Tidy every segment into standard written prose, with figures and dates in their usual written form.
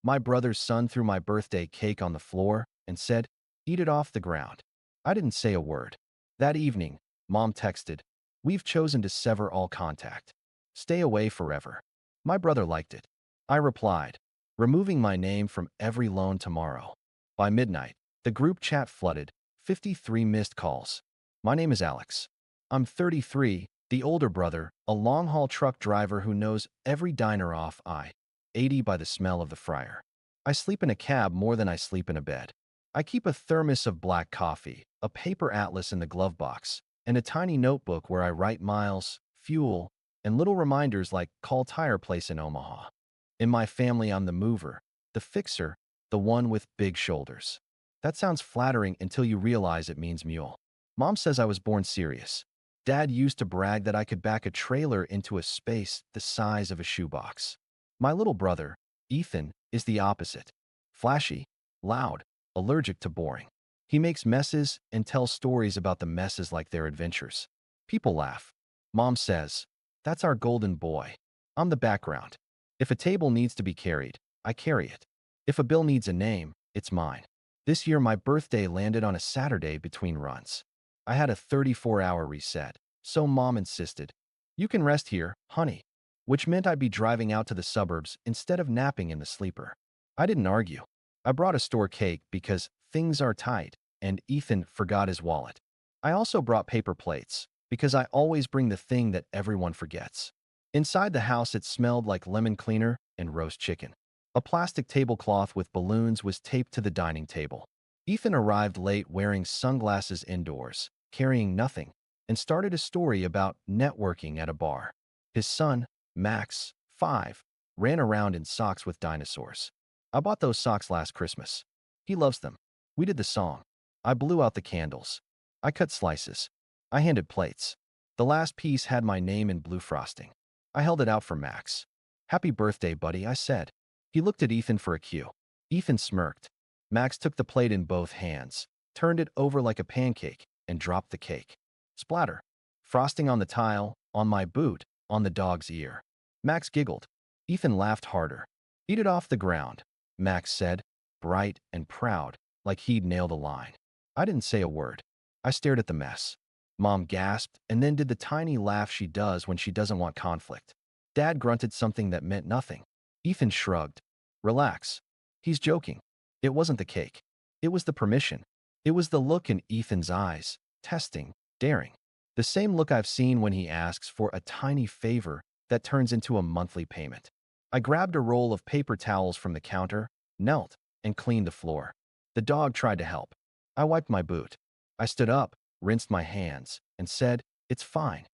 My brother's son threw my birthday cake on the floor and said, "Eat it off the ground." I didn't say a word. That evening, Mom texted, "We've chosen to sever all contact. Stay away forever." My brother liked it. I replied, "Removing my name from every loan tomorrow." By midnight, the group chat flooded, 53 missed calls. My name is Alex. I'm 33, the older brother, a long-haul truck driver who knows every diner off I-80 by the smell of the fryer. I sleep in a cab more than I sleep in a bed. I keep a thermos of black coffee, a paper atlas in the glove box, and a tiny notebook where I write miles, fuel, and little reminders like call tire place in Omaha. In my family, I'm the mover, the fixer, the one with big shoulders. That sounds flattering until you realize it means mule. Mom says I was born serious. Dad used to brag that I could back a trailer into a space the size of a shoebox. My little brother, Ethan, is the opposite. Flashy, loud, allergic to boring. He makes messes and tells stories about the messes like they're adventures. People laugh. Mom says, "That's our golden boy." I'm the background. If a table needs to be carried, I carry it. If a bill needs a name, it's mine. This year, my birthday landed on a Saturday between runs. I had a 34-hour reset, so Mom insisted, "You can rest here, honey," which meant I'd be driving out to the suburbs instead of napping in the sleeper. I didn't argue. I brought a store cake because things are tight, and Ethan forgot his wallet. I also brought paper plates because I always bring the thing that everyone forgets. Inside the house, it smelled like lemon cleaner and roast chicken. A plastic tablecloth with balloons was taped to the dining table. Ethan arrived late wearing sunglasses indoors, carrying nothing, and started a story about networking at a bar. His son, Max, 5, ran around in socks with dinosaurs. I bought those socks last Christmas. He loves them. We did the song. I blew out the candles. I cut slices. I handed plates. The last piece had my name in blue frosting. I held it out for Max. "Happy birthday, buddy," I said. He looked at Ethan for a cue. Ethan smirked. Max took the plate in both hands, turned it over like a pancake, and dropped the cake. Splatter. Frosting on the tile, on my boot, on the dog's ear. Max giggled. Ethan laughed harder. "Eat it off the ground," Max said, bright and proud, like he'd nailed a line. I didn't say a word. I stared at the mess. Mom gasped and then did the tiny laugh she does when she doesn't want conflict. Dad grunted something that meant nothing. Ethan shrugged. "Relax. He's joking." It wasn't the cake. It was the permission. It was the look in Ethan's eyes, testing, daring. The same look I've seen when he asks for a tiny favor that turns into a monthly payment. I grabbed a roll of paper towels from the counter, knelt, and cleaned the floor. The dog tried to help. I wiped my boot. I stood up, rinsed my hands, and said, "It's fine."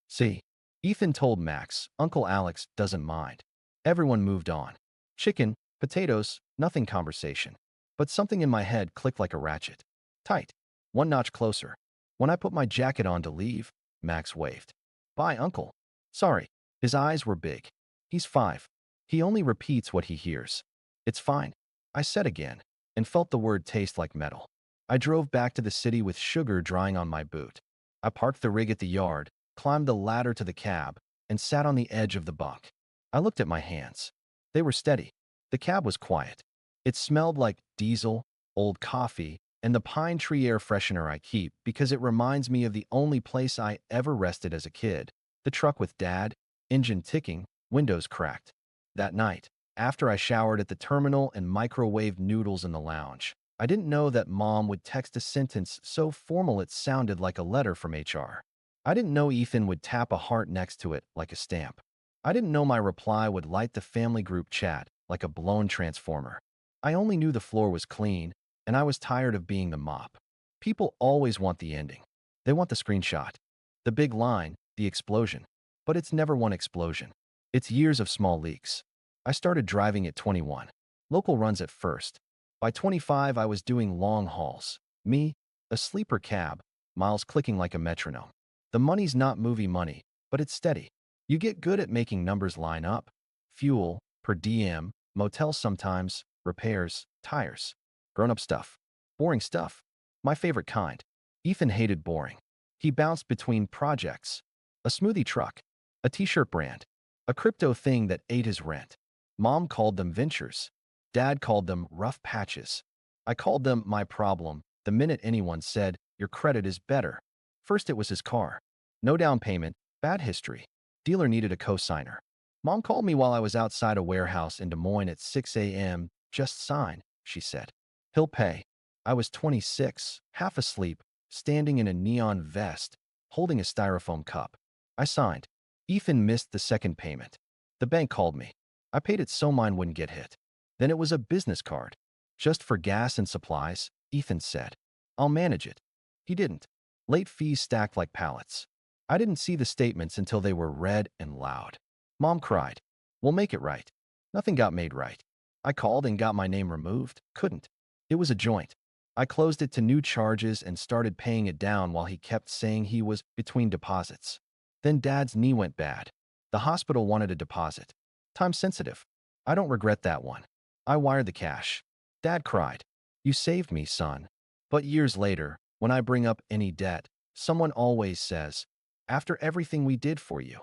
"See?" Ethan told Max. "Uncle Alex doesn't mind." Everyone moved on. Chicken, potatoes, nothing conversation. But something in my head clicked like a ratchet. Tight. One notch closer. When I put my jacket on to leave, Max waved. "Bye, Uncle." "Sorry." His eyes were big. He's 5. He only repeats what he hears. "It's fine," I said again, and felt the word taste like metal. I drove back to the city with sugar drying on my boot. I parked the rig at the yard, climbed the ladder to the cab, and sat on the edge of the bunk. I looked at my hands. They were steady. The cab was quiet. It smelled like diesel, old coffee, and the pine tree air freshener I keep because it reminds me of the only place I ever rested as a kid, the truck with Dad, engine ticking, windows cracked. That night, after I showered at the terminal and microwaved noodles in the lounge, I didn't know that Mom would text a sentence so formal it sounded like a letter from HR. I didn't know Ethan would tap a heart next to it like a stamp. I didn't know my reply would light the family group chat like a blown transformer. I only knew the floor was clean, and I was tired of being the mop. People always want the ending. They want the screenshot, the big line, the explosion. But it's never one explosion. It's years of small leaks. I started driving at 21. Local runs at first. By 25, I was doing long hauls. Me, a sleeper cab, miles clicking like a metronome. The money's not movie money, but it's steady. You get good at making numbers line up. Fuel, per diem, motels sometimes, repairs, tires. Grown-up stuff. Boring stuff. My favorite kind. Ethan hated boring. He bounced between projects. A smoothie truck. A t-shirt brand. A crypto thing that ate his rent. Mom called them ventures. Dad called them rough patches. I called them my problem the minute anyone said, your credit is better. First it was his car. No down payment, bad history. Dealer needed a cosigner. Mom called me while I was outside a warehouse in Des Moines at 6 a.m. Just sign, she said. He'll pay. I was 26, half asleep, standing in a neon vest, holding a styrofoam cup. I signed. Ethan missed the second payment. The bank called me. I paid it so mine wouldn't get hit. Then it was a business card. Just for gas and supplies, Ethan said. I'll manage it. He didn't. Late fees stacked like pallets. I didn't see the statements until they were read and loud. Mom cried. We'll make it right. Nothing got made right. I called and got my name removed. Couldn't. It was a joint. I closed it to new charges and started paying it down while he kept saying he was between deposits. Then Dad's knee went bad. The hospital wanted a deposit. Time sensitive. I don't regret that one. I wired the cash. Dad cried. You saved me, son. But years later, when I bring up any debt, someone always says, after everything we did for you.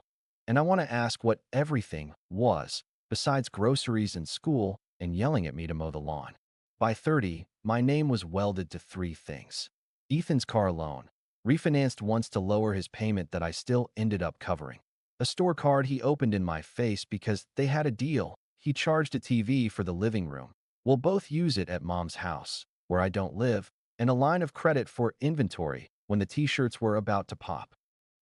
And I want to ask what everything was, besides groceries and school and yelling at me to mow the lawn. By 30, my name was welded to three things. Ethan's car loan, refinanced once to lower his payment that I still ended up covering. A store card he opened in my face because they had a deal. He charged a TV for the living room. We'll both use it at Mom's house, where I don't live, and a line of credit for inventory when the t-shirts were about to pop.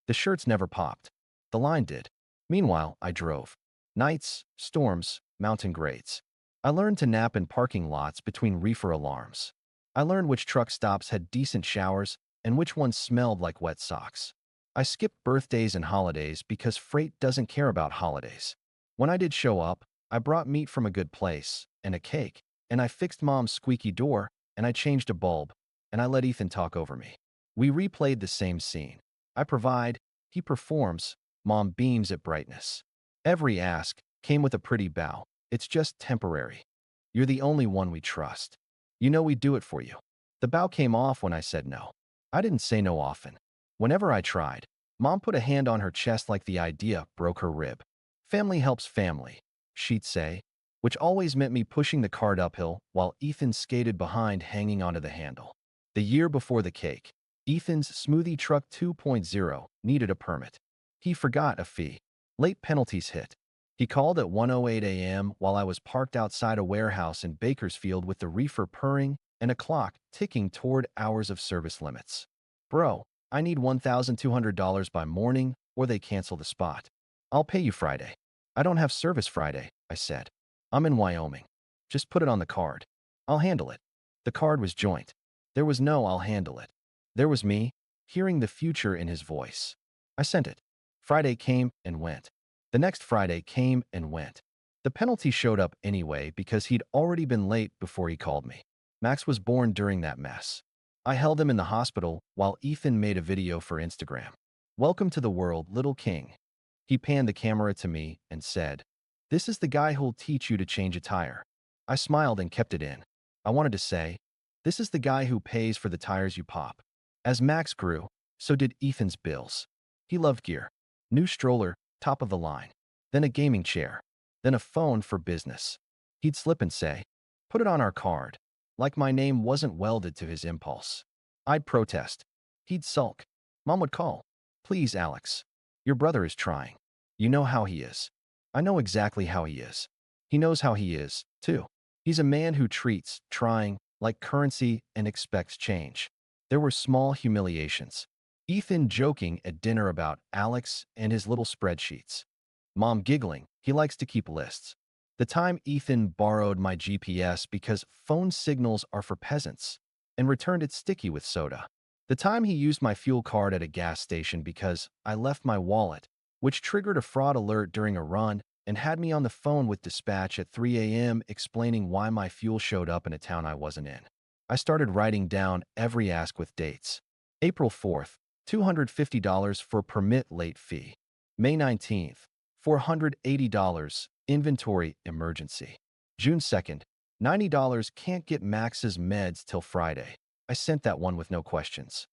The shirts never popped. The line did. Meanwhile, I drove. Nights, storms, mountain grades. I learned to nap in parking lots between reefer alarms. I learned which truck stops had decent showers and which ones smelled like wet socks. I skipped birthdays and holidays because freight doesn't care about holidays. When I did show up, I brought meat from a good place, and a cake, and I fixed Mom's squeaky door, and I changed a bulb, and I let Ethan talk over me. We replayed the same scene. I provide, he performs, Mom beams at brightness. Every ask came with a pretty bow. It's just temporary. You're the only one we trust. You know we do it for you. The bow came off when I said no. I didn't say no often. Whenever I tried, Mom put a hand on her chest like the idea broke her rib. Family helps family, she'd say, which always meant me pushing the cart uphill while Ethan skated behind hanging onto the handle. The year before the cake, Ethan's Smoothie Truck 2.0 needed a permit. He forgot a fee. Late penalties hit. He called at 1:08 a.m. while I was parked outside a warehouse in Bakersfield with the reefer purring and a clock ticking toward hours of service limits. Bro, I need $1,200 by morning or they cancel the spot. I'll pay you Friday. I don't have service Friday, I said. I'm in Wyoming. Just put it on the card. I'll handle it. The card was joint. There was no I'll handle it. There was me, hearing the future in his voice. I sent it. Friday came and went. The next Friday came and went. The penalty showed up anyway because he'd already been late before he called me. Max was born during that mess. I held him in the hospital while Ethan made a video for Instagram. Welcome to the world, little king. He panned the camera to me and said, this is the guy who'll teach you to change a tire. I smiled and kept it in. I wanted to say, this is the guy who pays for the tires you pop. As Max grew, so did Ethan's bills. He loved gear. New stroller, top of the line. Then a gaming chair. Then a phone for business. He'd slip and say, put it on our card. Like my name wasn't welded to his impulse. I'd protest. He'd sulk. Mom would call. Please, Alex. Your brother is trying. You know how he is. I know exactly how he is. He knows how he is, too. He's a man who treats trying like currency and expects change. There were small humiliations. Ethan joking at dinner about Alex and his little spreadsheets. Mom giggling, he likes to keep lists. The time Ethan borrowed my GPS because phone signals are for peasants and returned it sticky with soda. The time he used my fuel card at a gas station because I left my wallet, which triggered a fraud alert during a run and had me on the phone with dispatch at 3 a.m. explaining why my fuel showed up in a town I wasn't in. I started writing down every ask with dates. April 4th, $250 for permit late fee. May 19th, $480, inventory emergency. June 2nd, $90 can't get Max's meds till Friday. I sent that one with no questions.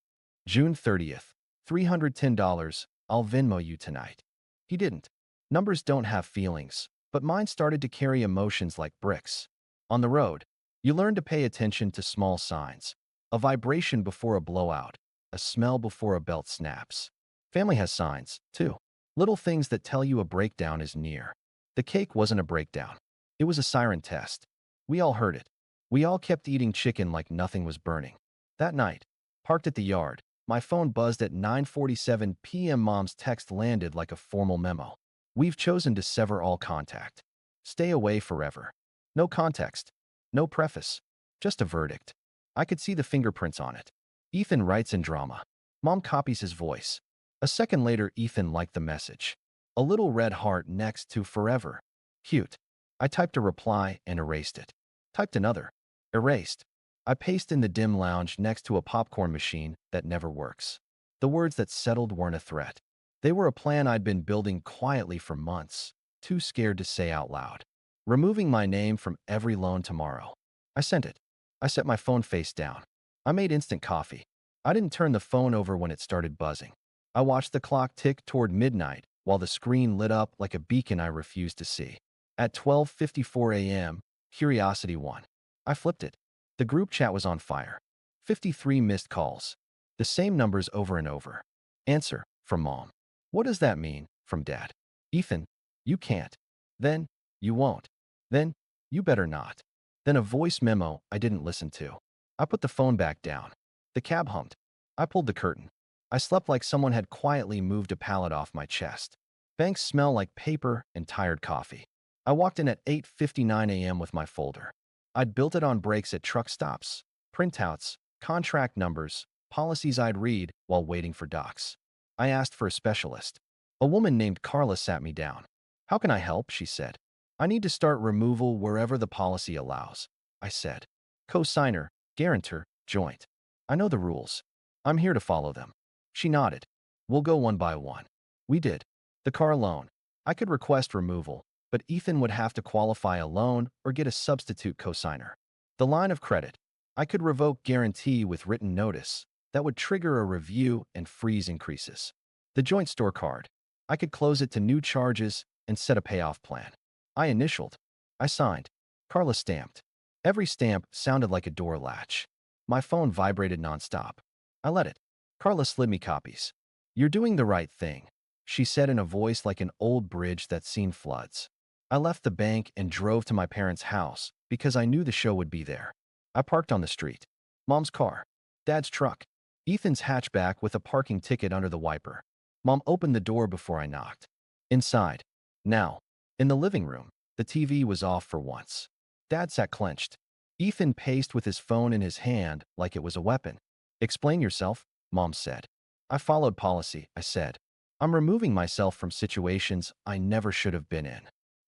June 30th, $310, I'll Venmo you tonight. He didn't. Numbers don't have feelings, but mine started to carry emotions like bricks. On the road, you learn to pay attention to small signs. A vibration before a blowout, a smell before a belt snaps. Family has signs, too. Little things that tell you a breakdown is near. The cake wasn't a breakdown. It was a siren test. We all heard it. We all kept eating chicken like nothing was burning. That night, parked at the yard, my phone buzzed at 9:47 p.m. Mom's text landed like a formal memo. We've chosen to sever all contact. Stay away forever. No context. No preface. Just a verdict. I could see the fingerprints on it. Ethan writes in drama. Mom copies his voice. A second later, Ethan liked the message. A little red heart next to forever. Cute. I typed a reply and erased it. Typed another. Erased. I paced in the dim lounge next to a popcorn machine that never works. The words that settled weren't a threat. They were a plan I'd been building quietly for months, too scared to say out loud. Removing my name from every loan tomorrow. I sent it. I set my phone face down. I made instant coffee. I didn't turn the phone over when it started buzzing. I watched the clock tick toward midnight while the screen lit up like a beacon I refused to see. At 12:54 a.m., curiosity won. I flipped it. The group chat was on fire. 53 missed calls. The same numbers over and over. Answer, from Mom. What does that mean, from Dad? Ethan, you can't. Then, you won't. Then, you better not. Then a voice memo I didn't listen to. I put the phone back down. The cab hummed. I pulled the curtain. I slept like someone had quietly moved a pallet off my chest. Banks smell like paper and tired coffee. I walked in at 8:59 a.m. with my folder. I'd built it on breaks at truck stops, printouts, contract numbers, policies I'd read while waiting for docs. I asked for a specialist. A woman named Carla sat me down. How can I help? She said. I need to start removal wherever the policy allows. I said. Co-signer, guarantor, joint. I know the rules. I'm here to follow them. She nodded. We'll go one by one. We did. The car loan. I could request removal, but Ethan would have to qualify a loan or get a substitute co-signer. The line of credit. I could revoke guarantee with written notice. That would trigger a review and freeze increases. The joint store card. I could close it to new charges and set a payoff plan. I initialed. I signed. Carla stamped. Every stamp sounded like a door latch. My phone vibrated nonstop. I let it. Carla slid me copies. You're doing the right thing, she said in a voice like an old bridge that's seen floods. I left the bank and drove to my parents' house because I knew the show would be there. I parked on the street. Mom's car. Dad's truck. Ethan's hatchback with a parking ticket under the wiper. Mom opened the door before I knocked. Inside. Now. In the living room, the TV was off for once. Dad sat clenched. Ethan paced with his phone in his hand like it was a weapon. Explain yourself, Mom said. I followed policy, I said. I'm removing myself from situations I never should have been in.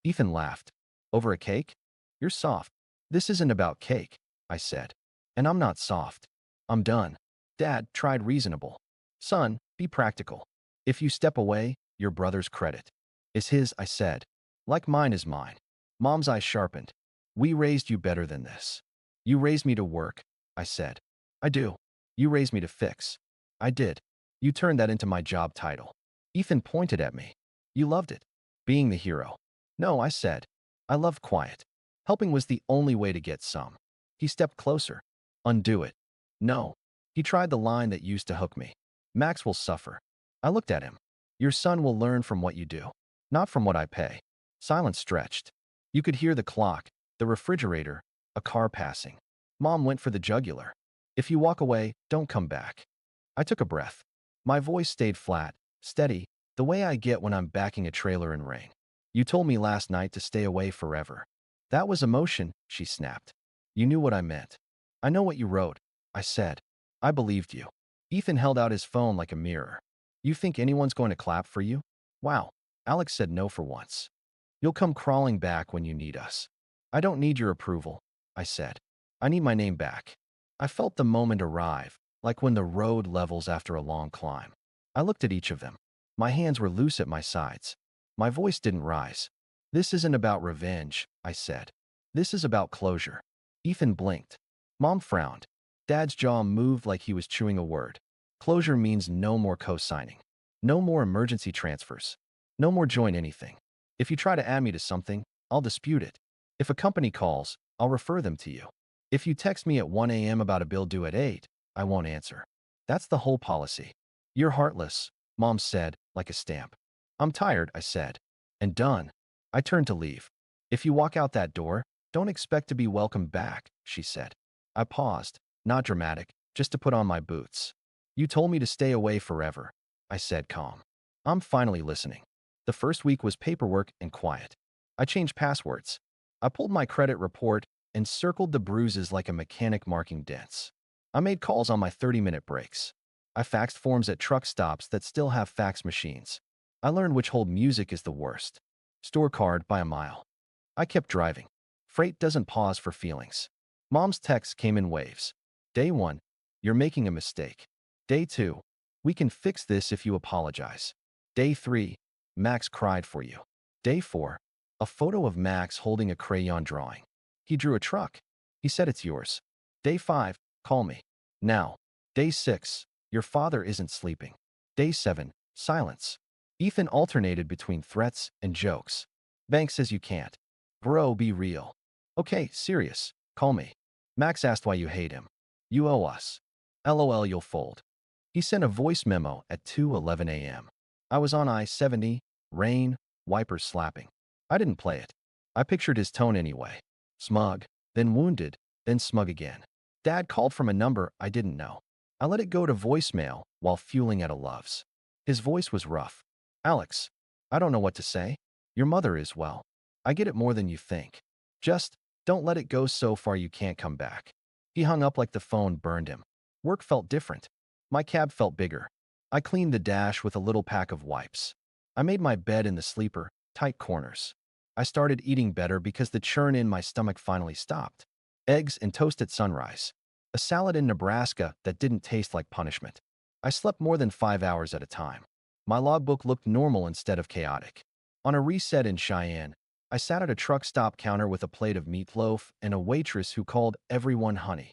Ethan laughed. Over a cake? You're soft. This isn't about cake, I said. And I'm not soft. I'm done. Dad tried reasonable. Son, be practical. If you step away, your brother's credit is his, I said. Like mine is mine. Mom's eyes sharpened. We raised you better than this. You raised me to work, I said. I do. You raised me to fix. I did. You turned that into my job title. Ethan pointed at me. You loved it. Being the hero. No, I said. I loved quiet. Helping was the only way to get some. He stepped closer. Undo it. No. He tried the line that used to hook me. Max will suffer. I looked at him. Your son will learn from what you do, not from what I pay. Silence stretched. You could hear the clock, the refrigerator, a car passing. Mom went for the jugular. If you walk away, don't come back. I took a breath. My voice stayed flat, steady, the way I get when I'm backing a trailer in rain. You told me last night to stay away forever. That was emotion, she snapped. You knew what I meant. I know what you wrote, I said. I believed you. Ethan held out his phone like a mirror. You think anyone's going to clap for you? Wow. Alex said no for once. You'll come crawling back when you need us. I don't need your approval, I said. I need my name back. I felt the moment arrive, like when the road levels after a long climb. I looked at each of them. My hands were loose at my sides. My voice didn't rise. This isn't about revenge, I said. This is about closure. Ethan blinked. Mom frowned. Dad's jaw moved like he was chewing a word. Closure means no more co-signing. No more emergency transfers. No more join anything. If you try to add me to something, I'll dispute it. If a company calls, I'll refer them to you. If you text me at 1 a.m. about a bill due at 8, I won't answer. That's the whole policy. You're heartless, Mom said, like a stamp. I'm tired, I said. And done. I turned to leave. If you walk out that door, don't expect to be welcomed back, she said. I paused, not dramatic, just to put on my boots. You told me to stay away forever, I said calm. I'm finally listening. The first week was paperwork and quiet. I changed passwords. I pulled my credit report and circled the bruises like a mechanic marking dents. I made calls on my 30-minute breaks. I faxed forms at truck stops that still have fax machines. I learned which hold music is the worst. Store card by a mile. I kept driving. Freight doesn't pause for feelings. Mom's texts came in waves. Day 1, you're making a mistake. Day 2, we can fix this if you apologize. Day 3, Max cried for you. Day 4, a photo of Max holding a crayon drawing. He drew a truck. He said it's yours. Day 5, call me. Now. Day 6, your father isn't sleeping. Day 7, silence. Ethan alternated between threats and jokes. Bank says you can't. Bro, be real. Okay, serious. Call me. Max asked why you hate him. You owe us. LOL, you'll fold. He sent a voice memo at 2:11 a.m. I was on I-70, rain, wipers slapping. I didn't play it. I pictured his tone anyway. Smug, then wounded, then smug again. Dad called from a number I didn't know. I let it go to voicemail while fueling at a Love's. His voice was rough. Alex, I don't know what to say. Your mother is well. I get it more than you think. Just don't let it go so far you can't come back. He hung up like the phone burned him. Work felt different. My cab felt bigger. I cleaned the dash with a little pack of wipes. I made my bed in the sleeper, tight corners. I started eating better because the churn in my stomach finally stopped. Eggs and toast at sunrise. A salad in Nebraska that didn't taste like punishment. I slept more than 5 hours at a time. My logbook looked normal instead of chaotic. On a reset in Cheyenne, I sat at a truck stop counter with a plate of meatloaf and a waitress who called everyone honey.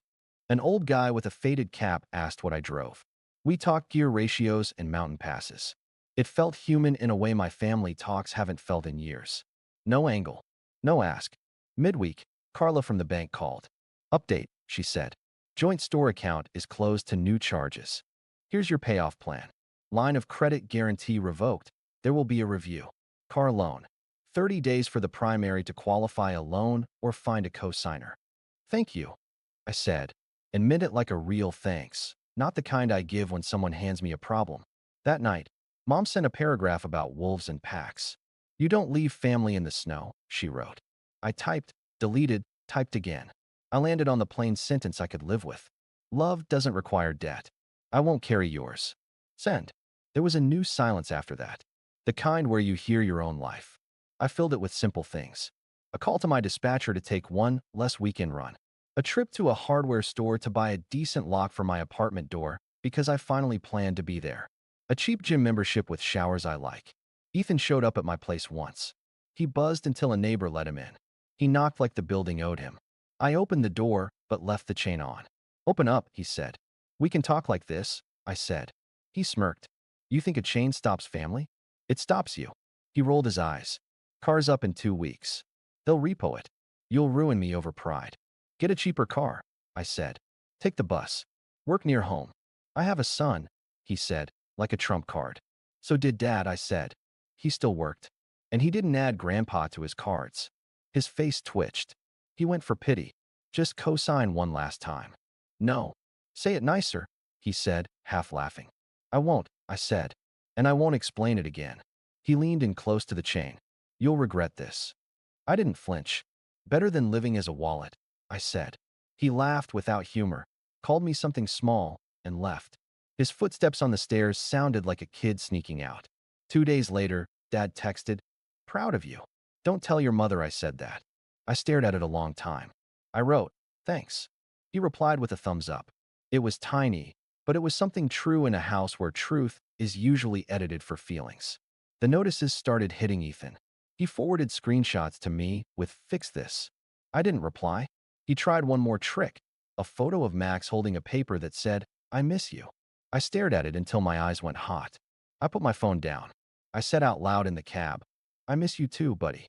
An old guy with a faded cap asked what I drove. We talked gear ratios and mountain passes. It felt human in a way my family talks haven't felt in years. No angle. No ask. Midweek, Carla from the bank called. Update, she said. Joint store account is closed to new charges. Here's your payoff plan. Line of credit guarantee revoked. There will be a review. Car loan. 30 days for the primary to qualify a loan or find a co-signer. Thank you, I said, and meant it like a real thanks, not the kind I give when someone hands me a problem. That night, Mom sent a paragraph about wolves and packs. You don't leave family in the snow, she wrote. I typed, deleted, typed again. I landed on the plain sentence I could live with. Love doesn't require debt. I won't carry yours. Send. There was a new silence after that. The kind where you hear your own life. I filled it with simple things. A call to my dispatcher to take one less weekend run. A trip to a hardware store to buy a decent lock for my apartment door because I finally planned to be there. A cheap gym membership with showers I like. Ethan showed up at my place once. He buzzed until a neighbor let him in. He knocked like the building owed him. I opened the door, but left the chain on. Open up, he said. We can talk like this, I said. He smirked. You think a chain stops family? It stops you. He rolled his eyes. Car's up in 2 weeks. They'll repo it. You'll ruin me over pride. Get a cheaper car, I said. Take the bus. Work near home. I have a son, he said, like a trump card. So did Dad, I said. He still worked. And he didn't add Grandpa to his cards. His face twitched. He went for pity. Just co-sign one last time. No. Say it nicer, he said, half laughing. I won't, I said. And I won't explain it again. He leaned in close to the chain. You'll regret this. I didn't flinch. Better than living as a wallet, I said. He laughed without humor, called me something small, and left. His footsteps on the stairs sounded like a kid sneaking out. 2 days later, Dad texted, Proud of you. Don't tell your mother I said that. I stared at it a long time. I wrote, Thanks. He replied with a thumbs up. It was tiny, but it was something true in a house where truth is usually edited for feelings. The notices started hitting Ethan. He forwarded screenshots to me with fix this. I didn't reply. He tried one more trick, a photo of Max holding a paper that said, I miss you. I stared at it until my eyes went hot. I put my phone down. I said out loud in the cab, I miss you too, buddy.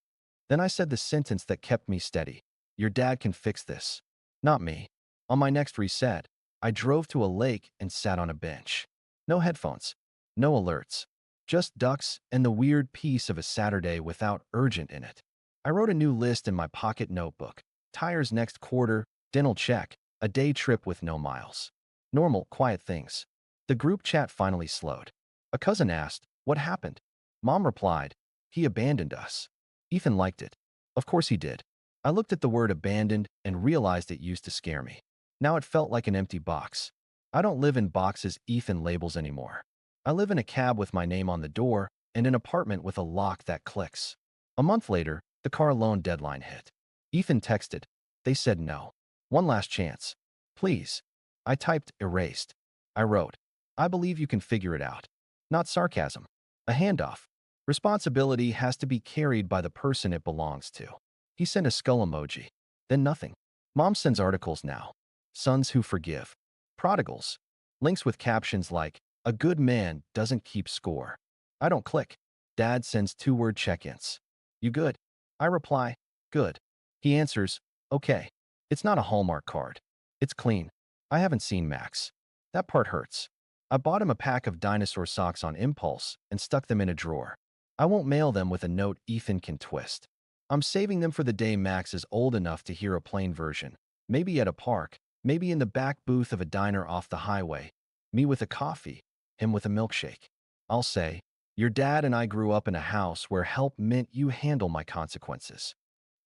Then I said the sentence that kept me steady. Your dad can fix this. Not me. On my next reset, I drove to a lake and sat on a bench. No headphones. No alerts. Just ducks and the weird peace of a Saturday without urgent in it. I wrote a new list in my pocket notebook. Tires next quarter, dental check, a day trip with no miles. Normal, quiet things. The group chat finally slowed. A cousin asked, "What happened?" Mom replied, "He abandoned us." Ethan liked it. Of course he did. I looked at the word abandoned and realized it used to scare me. Now it felt like an empty box. I don't live in boxes Ethan labels anymore. I live in a cab with my name on the door and an apartment with a lock that clicks. A month later, the car loan deadline hit. Ethan texted. They said no. One last chance. Please. I typed erased. I wrote, I believe you can figure it out. Not sarcasm. A handoff. Responsibility has to be carried by the person it belongs to. He sent a skull emoji. Then nothing. Mom sends articles now. Sons who forgive. Prodigals. Links with captions like, a good man doesn't keep score. I don't click. Dad sends 2-word check-ins. You good? I reply, good. He answers, okay. It's not a Hallmark card. It's clean. I haven't seen Max. That part hurts. I bought him a pack of dinosaur socks on impulse and stuck them in a drawer. I won't mail them with a note Ethan can twist. I'm saving them for the day Max is old enough to hear a plain version. Maybe at a park, maybe in the back booth of a diner off the highway. Me with a coffee, him with a milkshake. I'll say, your dad and I grew up in a house where help meant you handle my consequences.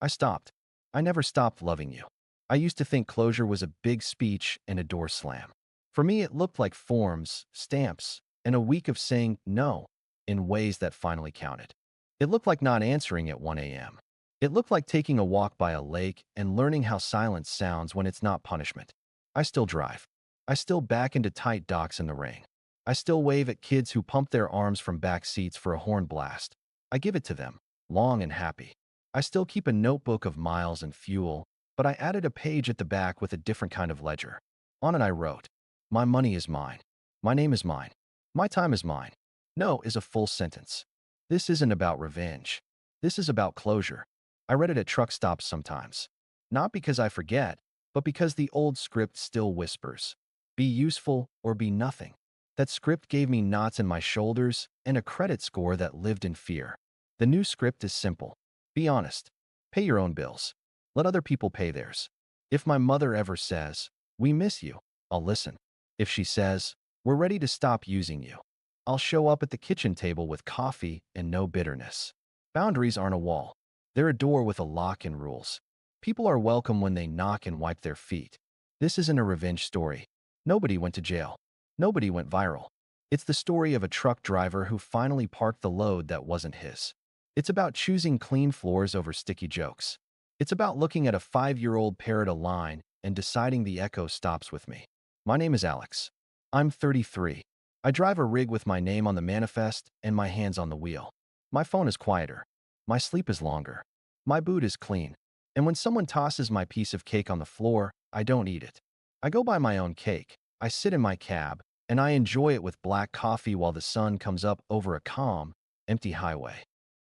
I stopped. I never stopped loving you. I used to think closure was a big speech and a door slam. For me, it looked like forms, stamps, and a week of saying no in ways that finally counted. It looked like not answering at 1 a.m. It looked like taking a walk by a lake and learning how silence sounds when it's not punishment. I still drive. I still back into tight docks in the rain. I still wave at kids who pump their arms from back seats for a horn blast. I give it to them, long and happy. I still keep a notebook of miles and fuel, but I added a page at the back with a different kind of ledger. On it I wrote, my money is mine. My name is mine. My time is mine. No is a full sentence. This isn't about revenge. This is about closure. I read it at truck stops sometimes. Not because I forget, but because the old script still whispers. Be useful or be nothing. That script gave me knots in my shoulders and a credit score that lived in fear. The new script is simple. Be honest. Pay your own bills. Let other people pay theirs. If my mother ever says, we miss you, I'll listen. If she says, we're ready to stop using you, I'll show up at the kitchen table with coffee and no bitterness. Boundaries aren't a wall. They're a door with a lock and rules. People are welcome when they knock and wipe their feet. This isn't a revenge story. Nobody went to jail. Nobody went viral. It's the story of a truck driver who finally parked the load that wasn't his. It's about choosing clean floors over sticky jokes. It's about looking at a 5-year-old parrot a line and deciding the echo stops with me. My name is Alex. I'm 33. I drive a rig with my name on the manifest and my hands on the wheel. My phone is quieter. My sleep is longer. My boot is clean. And when someone tosses my piece of cake on the floor, I don't eat it. I go buy my own cake. I sit in my cab, and I enjoy it with black coffee while the sun comes up over a calm, empty highway.